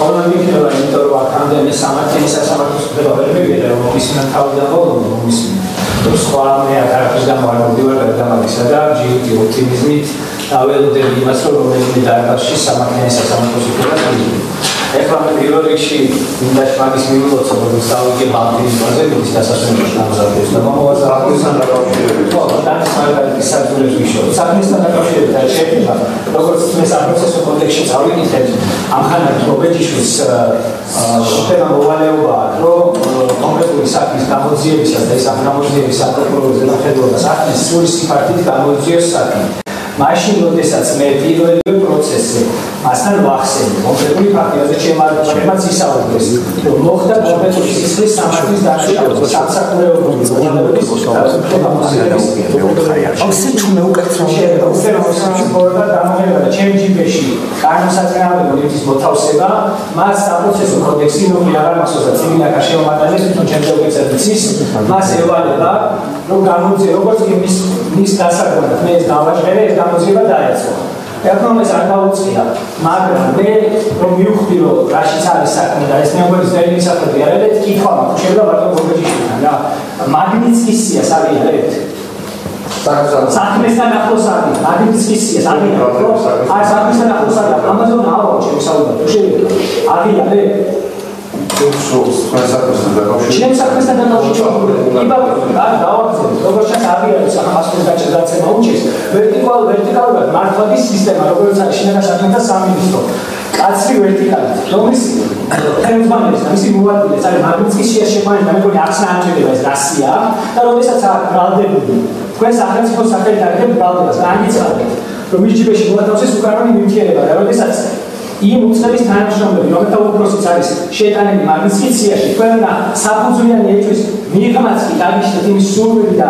Holland იქნება, იმიტომ რომ აქამდე მე სამართლის სასამართლოს ხდება ვერ მივიდა, რომ ისინი თავიდან ბოლომდე ისინი სხვა მე აქ გამო არ მოვიდივარ გადამაგისა და ჯიუტი ოპტიმიზმით დაველოდები იმას, რომ რომელიმე დარბაზში სამართლის სასამართლოს იქნება წამილი. ეხლა მე პირველ რიგში მინდა მაგის მიულოცო, რომ სწავლიკი ბანკის ბაზების დასასრულს გამოსაკვეთს და მომავალთან დაკავშირებით. ხო, და მაგალითად საერთოდ ვიშო. საქმესთან დაკავშირებით არ შეეხება, როგორც მე საპროცესო კონტექსტში წავიდეთ, ამხანად პრობეჯიშვის შეხება მოვალეობა, რომ კონკრეტული საქმის გამოძიებისას და ეს გამოძიების საპროკურორო ზედამხედველობას ახდენს სრული სიფართით გამოძიოს საქმე. მაშინ, როდესაც მე პირველი პროცესზე მასთან ვახსენე კონკრეტული ფაქტებზე, ჩემ არგუმენტებმაც ისაუბრეს, რომ მოხდა კონკრეტული სისხლის სამართლის დაშინება, სამსახურეობრივი მოვალეობის ასე ჩუმე უკეთრა და დამოუკიდებელ ჩემ ჯიბეში განსაკუთრებული ნივთის მოთავსება, მას საპროცესო კოდექსი ნორმი აღარ მახსოვს და წიგნაკა შემომატანეს, თვითონ ჩემ ჯობეცადიცის, მას ევალება, რომ გამოძიე როგორც მის დასაკვირად მე ეს გავაჟღერე, ეს გამოძიება დაეწყო. ეკონომის არ დაუწყია, მაგრამ მე რომ მივხვდი, რომ რაშიც არის საქმე და ეს მეუბნების დელი საფრთხე არეთ, კითხვა მაქვს, შეიძლება ბატონ გოგეჯიშიდან რა. მაგნიცკისიას აღიარეთ. საქმესთან ახლოს არის, მაგნიცკისიას აღიარეთ. აი საქმესთან ახლოს არის, ამაზონ აავა ჩემი საუბარი, თუ შეიძლება. აღიარეთ. ჩემს საქმესთან დაკავშირებით რა დავაგზავნე, როგორც ჩანს აღიარეთ, სახელმწიფოს გაჩერდაცემა უჩეს, ვერტიკალურად მართლობის სისტემა, როგორც არის შინაგან საქმეთა სამინისტრო. კაცრი ვერტიკალით, რომლის ხელმძღვანელის და მისი მოადგილეს არის მაგნიცკისიას შეყვანა და მეგონი არც ნაამჯერება ეს რასია და როდესაც ბრალდებული, თქვენ სახელმწიფოს სახელით არქებ ბრალდებას და აგიწყალეთ, რომ მის ჯიბეში მოათავსეს უკანონო ნივთიერება და როდესაც იმ უცხების თანამშრომლები, რომელთა უფროსიც არის შეტანილი მაგნიცკისიაში, თქვენა საფუძვლიანი ეჭვის მიღმაც კი დაგიშლეთ იმის სურვილი და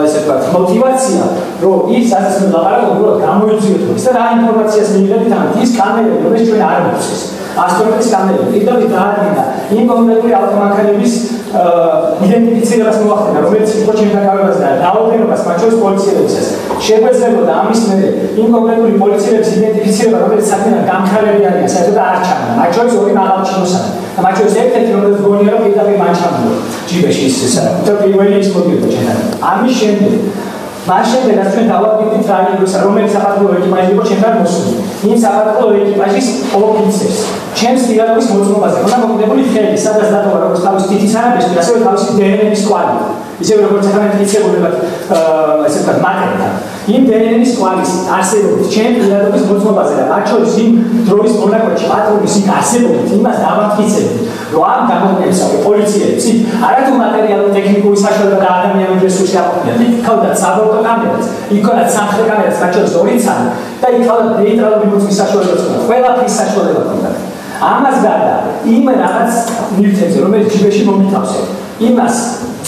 ესე ვთქვათ, მოტივაცია, რომ ის სადაც მე ლაპარაკობ, უბრალოდ გამოიძიოთ ის და რა ინფორმაციას მიიღებით ამით, ის კამერები, რომელიც ჩვენ არ მოვცეს. 100% კამერები, პირდაპირ დაადგინა იმ კონკრეტული ავტომანქანების იდენტიფიცირებას მოახდინა, რომელიც იყო ჩემთან გავებაზე და რაოდენობას მათ შორის პოლიციელებისას. შეგვეძლებოდა ამის მერე იმ კონკრეტული პოლიციელების იდენტიფიცირება, რომელიც საქმეთან გამქარები არიან, საერთოდ არ ჩანდა. მათ შორის ორი მაღალჩინოსანი და მათ შორის ერთ-ერთი, რომელიც გონია, რომ პირდაპირ მან ჩამოვა ჯიბეში ის და პირველი ის მოდიოდა ჩემთან. ამის შემდეგ მას შემდეგაც ჩვენ დავაკვირდით რა იქნება, რომელიც საფრთხო ეკიპაჟი იყო ჩემთან მოსული. იმ საფრთხო ეკიპაჟის ოფიცერს ჩემს დიალოგის მოწმობაზე ხოდა მოკიდებული ხელი, სადაც დატოვა როგორც თავის თითის არაბეში, ასევე თავისი დნმ-ის კვალი. ისევე როგორც სახელმწიფოებრივად ესე ვთქვათ, მატერიალთან. იმ დნმ-ის კვალის არსებობით ჩემ დიალოგის მოწმობაზე და მათ შორის იმ დროის მონაკვეთში პატრულის იქ არსებობით იმას დავამტკიცებთ, რომ ამ გამოყენებისავე პოლიციელებს არათუ მატერიალურ ტექნიკური საშუალება და ადამიანური რესურსი აყოფნიათ. იქ ქავდათ საბორტო კამერაც, იქ ქონათ სამხრეთ კამერაც, მათ შორის ორი ცალი და იქ ქავდათ ნეიტრალური მოწმის საშუალებაც ქონდათ. ყველაფრის საშუალება ქონდათ. ამას გარდა იმ რაღაც ნივთებზე, რომელიც ჯიბეში მომითავსე, იმას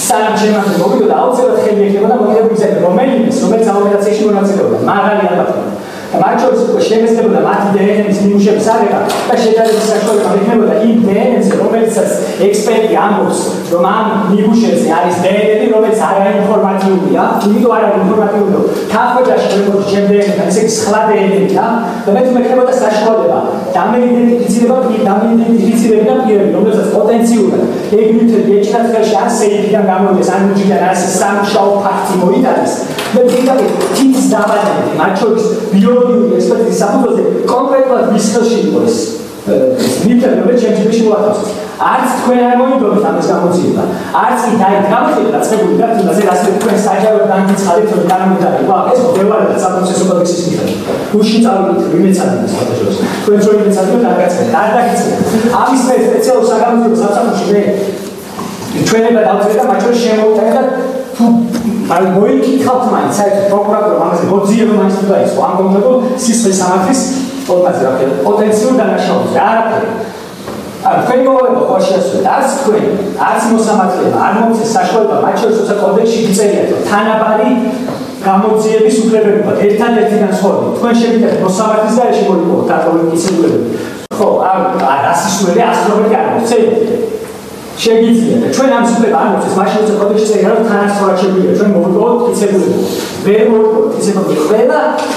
სანამ შემამდე მოვიდოდა, აუცილებლად ხელი ექნება და მოგიდებოდა ისეთი, რომელიც ოპერაციაში მონაწილეობდა, მაღალი ალბათობით. და მათ შორის უკვე შემეცდებოდა მათი დნმ-ის ნიმუშების აღება და შედარების საშუალება ექნებოდა იმ დნმ-ზე, რომელიცაც ექსპერტი ამბობს, რომ ამ ნიმუშებზე არის დნმ, რომელიც არაინფორმატიულია, იმიტომ არ არის ინფორმატიული, რომ თანხმობაში შემოგვიყვება ჩემ დნმ-თან, ესე იგი სხვა დნმ-ია და მე მექნებოდა საშუალება დამეიდენტიფიცირებინა პირები, რომელსაც პოტენციურად ეგ ნივთები ეჭდათ ხელში ან სეიფიდან გამოვიდეს, ან ნიჭიდან ასე სამშაო ფაქტი მოიტანეს. მე პირდაპირ თითის დავადებდი, მათ შორის ბიოლოგიური ექსპერტიზის საფუძველზე კონკრეტულად მის ხელში იყო ეს ნივთები, რომელიც ჩემ ჯიბეში მოათავსეს. არც თქვენ არ მოიგონებთ ამას გამოძიება, არც კი დაიდგამეთ და წებული და თუნდაც ასე თქვენ საჯაროდ დამიცხადეთ, რომ განმეძარი ყვა ეს მდევარად საპროცესო კოდექსის მიხედვით. უშინ წავიდით ვიმეცადინეს ფოტოშოს. თქვენ რო იმეცადინეთ არ გაცხრეთ, არ დაგიწყეთ. ამის მე სპეციალურ საგამოძიებო სამსახურში მე ჩვენება დავწერე და მათ შორის შემოვიტანე და თუ არ მოიკითხავთ მაინც საერთოდ პროკურატორმა ამაზე მოძიება მაინც თუ დაიწყო ამ კონკრეტულ სისხლის სამართლის ფორმაზე რა ქვია პოტენციურ დანაშაულს არაფერი. თქვენი მოვალეობა ხო შეასრულეთ, არც თქვენ, არც მოსამართლეობა არ მომცეს საშუალება მათ შორის როცა კოდექსში გიწერიათ, რომ თანაბარი გამოძიების უფლებები გვაქვს, ერთადერთი განსხვავება. თქვენ შეგიძლიათ მოსამართლის გარეშე მოიპოვოთ დატოვებული მისებურებები. ხო, რასისვლელი 100% არ მოხდება. შეგიძლიათ. ჩვენ ამ უფლება არ მოხდეს, მაშინ როცა კოდექსში წერია, რომ თანასწორად შეგვიძლია ჩვენ მოვიპოვოთ მისებურებები. ვერ მოვიპოვოთ მისებურებები.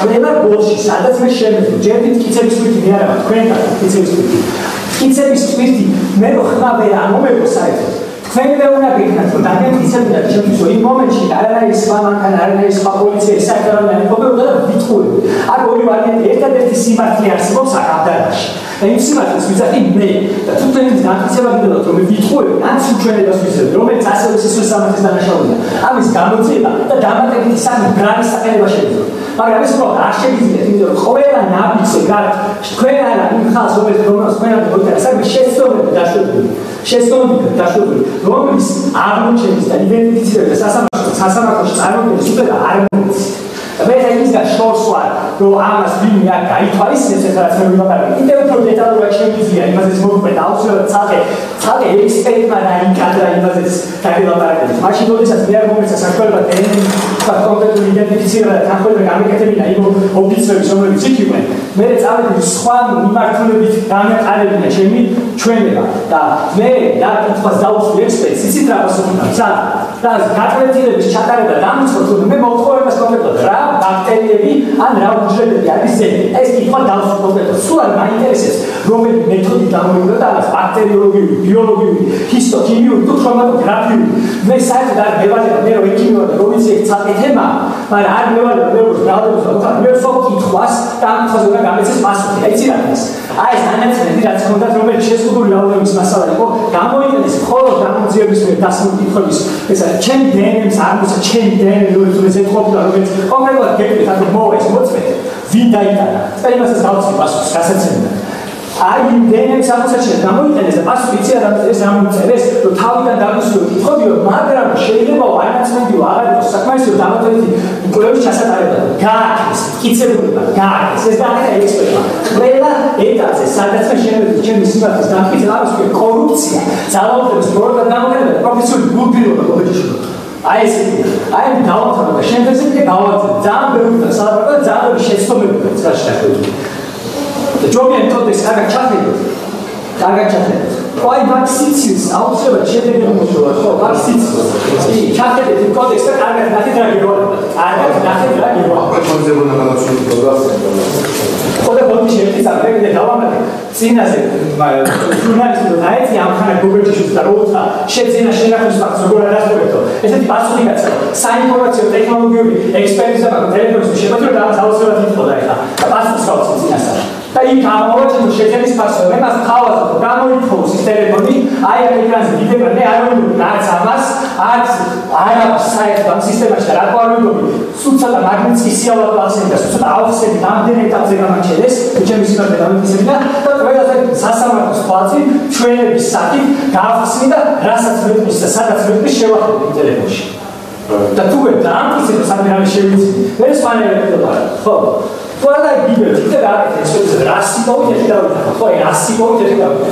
ყველა ბოლში, სადაც მე შემეძლო, ჯერ მტკიცების თვით მე არა, თქვენ გაქვთ მტკიცების თვით. მტკიცების სპირტი მე რო ხმა ვერ ამომეყო საერთოდ თქვენ უნდა გიქნათ რომ დაგენ მტკიცებდა ჩემთვის რომ იმ მომენტში არანაირი სხვა მანქანა არანაირი სხვა პოლიცია საერთოდ არ მყოფებოდა და ვიტყუები აქ ორი ვარიანტი ერთადერთი სიმართლე არსებობს აქ აბდარაში და იმ სიმართლეს ვიზახი მე და თუ თქვენ დამტკიცება გინდათ რომ ვიტყუები ან უჩვენებას ვიზრდები რომელიც ასევე სისხლის სამართლის დანაშაულია ამის გამოძიება და დამატებითი სამი ბრალის საყენება შეიძლება მაგრამ ეს უბრალოდ არ შეგიძლიათ იმიტომ რომ ყველა ნაბიჯზე გარეთ თქვენ არა იმ ხალხს რომელსაც თქვენ არ გქონდათ საერთოდ შეცდომები დაშვებული რომლის აღმოჩენის და იდენტიფიცირების სასამართლოში წარმოქმნის უფლება არ მოიცით და მე იმისგან შორს ვარ რომ ამას ვინმე არ გაითვალისწინებს ეხლა მე ვიმაგარი კიდევ უფრო დეტალურად შემიძლია იმაზეც მოგვყვეთ აუცილებლად ცალკე ექსპერტმა დაიკადრა იმაზეც დაგელაპარაკეთ მაშინ როდესაც მე არ მომეცა საშუალება და კონკრეტული იდენტიფიცირება და თანხმობა გამეკეთებინა იმ ოფიცრების რომლებიც იქ იყვნენ მე წავედი სხვა მიმართულებით განაყარებინა ჩემი ჩვენება და მე და კითხვას დავუსვი ექსპერტს იცით რა მოსულდა და გაწყვეტილების ჩატარება დამიწყოთ რომ მე მოვთხოვებას კონკრეტულად რა ბაქტერიები ან რა უჯრედები არის ეს კითხვა დავუსვი კონკრეტულად სულ არ მაინტერესებს რომელი მეთოდი გამოიყენა და ამას ბაქტერიოლოგიური ბიოლოგიური ჰისტოქიმიური თუ ქრომატოგრაფიული მე საერთოდ არ მევალება მე რომ ექიმი ვარ და რომელიც ეს ცალკე თემა მაგრამ არ მევალება მე როგორც ბრალდებს ვთქვა მე სულ კითხვას და ამ კითხვაზე უნდა გამეცეს პასუხი აი იცი რა ის აი ეს განაცემები რაც ხონდათ რომელიც შეზღუდული რაოდენობის მასალა იყო გამოიყენეს მხოლოდ გამოძიების მიერ დასმული კითხვების ესა ჩემი დნმ-ს არ მოსა ჩემი დნმ რომელიც ეთყობოდა რომელიც კონკრეტულად გეკითხეთ ანუ მოვა ეს მოწმეთ ვინ დაიტანა და იმასაც დავწი პასუხს გასაცემად აი იმ დნმ-ს აღმოსაჩენად გამოიყენეს და პასუხი იცი რა ეს ამოწერეს რომ თავიდან დაგვისვიო კითხებიო მაგრამ შეიძლება არანაცნობიო აღარ იყოს საკმარისო დამატებითი კვლევის ჩასატარება გააკეთეს მტკიცებულება გააკეთეს ეს გააკეთა ექსპერტმა ყველა ეტაპზე სადაც შემიძლია ჩემი სიმართლის დამტკიცება არის კორუფცია ძალაუფლების პროდუქტად გამოყენება და პროფესიული გულგრილობა გოგოჭიშვილო აი ეს აი დავამთავრე და შემდეგზე კიდე გავაგზავნე ძალიან ბევრი და სალაპარაკო და ძალიან ბევრი შეცდომები გაჩნდა შეხედული და ჯობია თორე კარგად ჩახედოთ აი ვაქსინაციის აუცილებლად შედეგები მოშოვა ხო ვაქსინაციის ჩახედეთ იმ კოდექსს და კარგად ნახეთ რა გეუბნება პროფესიონალურმა განაცხადი ხოდა ბოლოს შეიძლება მე დავამატე წინაზე ჟურნალისტი დაეცი ამ ხანა გოგოჭიშვილს და როცა შეძენა შენახოს ფაქტს როგორ არასწორებდო ესეთი პასუხი გაცა საინფორმაციო ტექნოლოგიური ექსპერტიზა და ტელეფონის შეფეთრება და აუცილებლად ითხოვდა ეხლა და პასუხს გავცი წინასწარ და იქ ამოვაჩინო შეძენის ფასო მე მას ხავაზე გამოითხოვს ის ტელეფონი აი ამ ეკრანზე დიდება მე არ ვიმოდი რაც ამას არა საერთოდ ამ სისტემაში და რა გვარვიდობი სულცადა მაგნიტსკის სიავად ვახსენე და სულცადა ავხსენე რამდენი ეტაპზე გამარჩენეს ჩემი სიმართლე გამიწევინა და ყველაზე სასამართლოს ფალცი ჩვენების საკით გავხსნი და რასაც მეტყვის და სადაც მეტყვის შევახდები ტელეფონში და თუ ვერ დაამტკიცებ სამდე რამე შევიცი მე სპანელები ვარ ხო ყველა გიბერტი და რა ეს რა სიტყვით ეს დავით ხო აი 100 სიტყვით ეს დავით